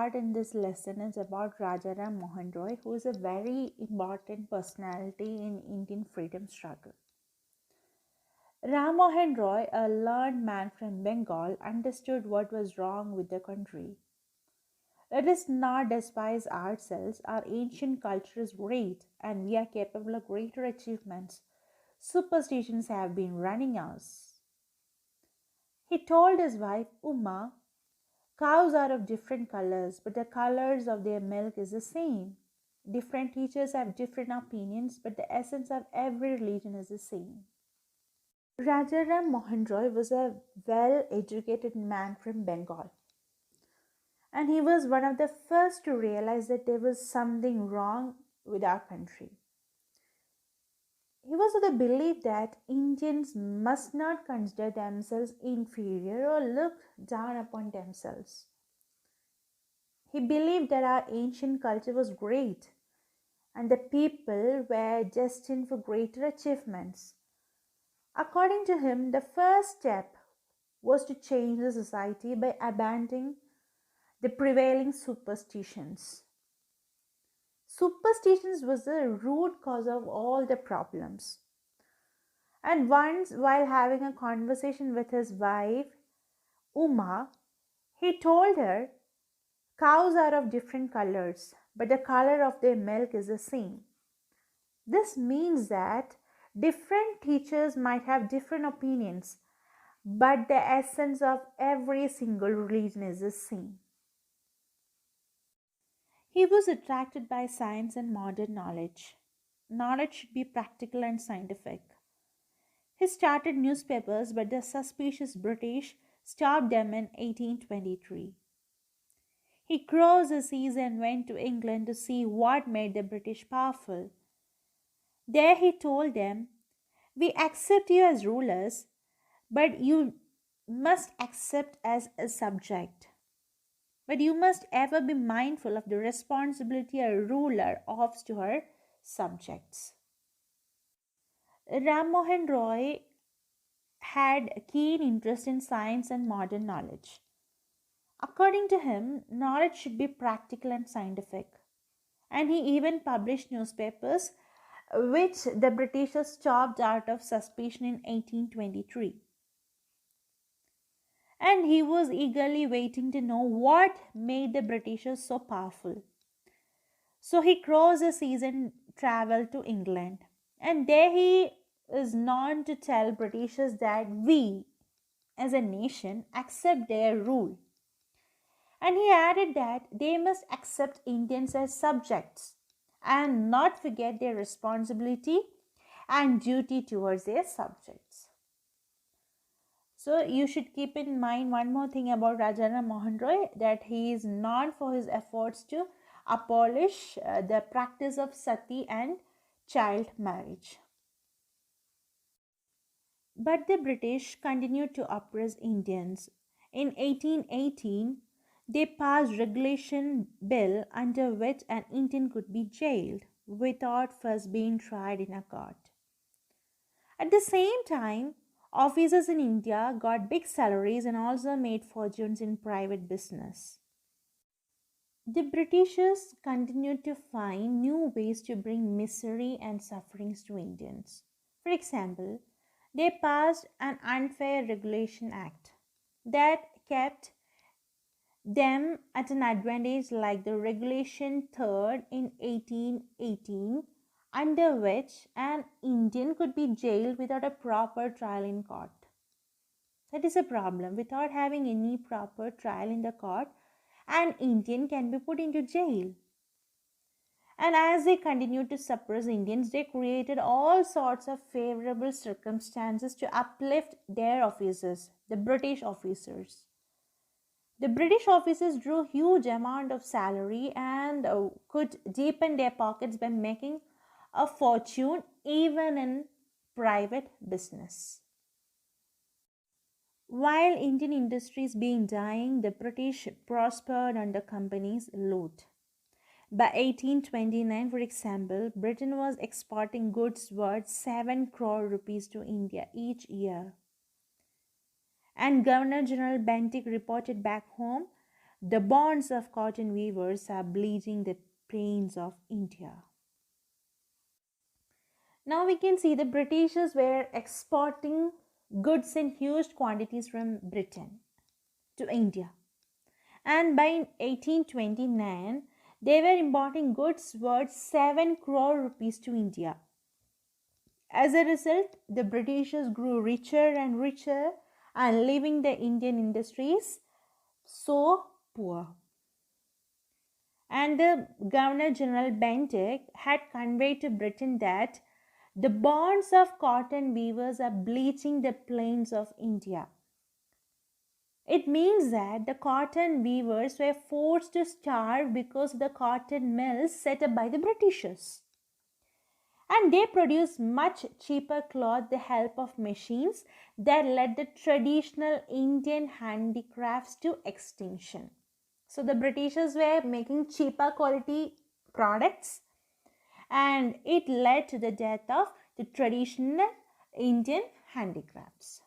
part in this lesson is about Rajaram Mohan Roy, who is a very important personality in Indian freedom struggle. Ram Mohan Roy, a learned man from Bengal, understood what was wrong with the country. Let us not despise ourselves. Our ancient culture is great and we are capable of greater achievements. Superstitions have been running us. He told his wife, Uma, cows are of different colors, but the colors of their milk is the same. Different teachers have different opinions, but the essence of every religion is the same. Rajaram Mohan Roy was a well educated man from Bengal, and he was one of the first to realize that there was something wrong with our country. He was of the belief that Indians must not consider themselves inferior or look down upon themselves. He believed that our ancient culture was great and the people were destined for greater achievements. According to him, the first step was to change the society by abandoning the prevailing superstitions. Superstitions was the root cause of all the problems. And once, while having a conversation with his wife, Uma, he told her, cows are of different colors, but the color of their milk is the same. This means that different teachers might have different opinions, but the essence of every single religion is the same. He was attracted by science and modern knowledge. Knowledge should be practical and scientific. He started newspapers, but the suspicious British stopped them in 1823. He crossed the seas and went to England to see what made the British powerful. There he told them, we accept you as rulers, but you must accept as a subject. But you must ever be mindful of the responsibility a ruler owes to her subjects. Ram Mohan Roy had a keen interest in science and modern knowledge. According to him, knowledge should be practical and scientific. And he even published newspapers which the Britishers chopped out of suspicion in 1823. And he was eagerly waiting to know what made the Britishers so powerful. So he crossed the seas and traveled to England. And there he is known to tell Britishers that we, as a nation, accept their rule. And he added that they must accept Indians as subjects and not forget their responsibility and duty towards their subjects. So you should keep in mind one more thing about Rajaram Mohan Roy, that he is known for his efforts to abolish the practice of sati and child marriage. But the British continued to oppress Indians. In 1818, they passed regulation bill under which an Indian could be jailed without first being tried in a court. At the same time, officers in India got big salaries and also made fortunes in private business. The Britishers continued to find new ways to bring misery and sufferings to Indians. For example, they passed an Unfair Regulation Act that kept them at an advantage, like the Regulation 3rd in 1818, under which an Indian could be jailed without a proper trial in court. That is a problem. Without having any proper trial in the court, an Indian can be put into jail. And as they continued to suppress Indians, they created all sorts of favorable circumstances to uplift their officers, the British officers. The British officers drew huge amount of salary and could deepen their pockets by making a fortune even in private business. While Indian industries being dying, the British prospered under companies' loot. By 1829, for example, Britain was exporting goods worth 7 crore rupees to India each year. And Governor General Bentinck reported back home The bonds of cotton weavers are bleaching the plains of India. Now we can see the Britishers were exporting goods in huge quantities from Britain to India. And by 1829, they were importing goods worth 7 crore rupees to India. As a result, the Britishers grew richer and richer and leaving the Indian industries so poor. And the Governor General Bentinck had conveyed to Britain that the bonds of cotton weavers are bleaching the plains of India. It means that the cotton weavers were forced to starve because of the cotton mills set up by the Britishers. And they produced much cheaper cloth with the help of machines that led the traditional Indian handicrafts to extinction. So the Britishers were making cheaper quality products and it led to the death of the traditional Indian handicrafts.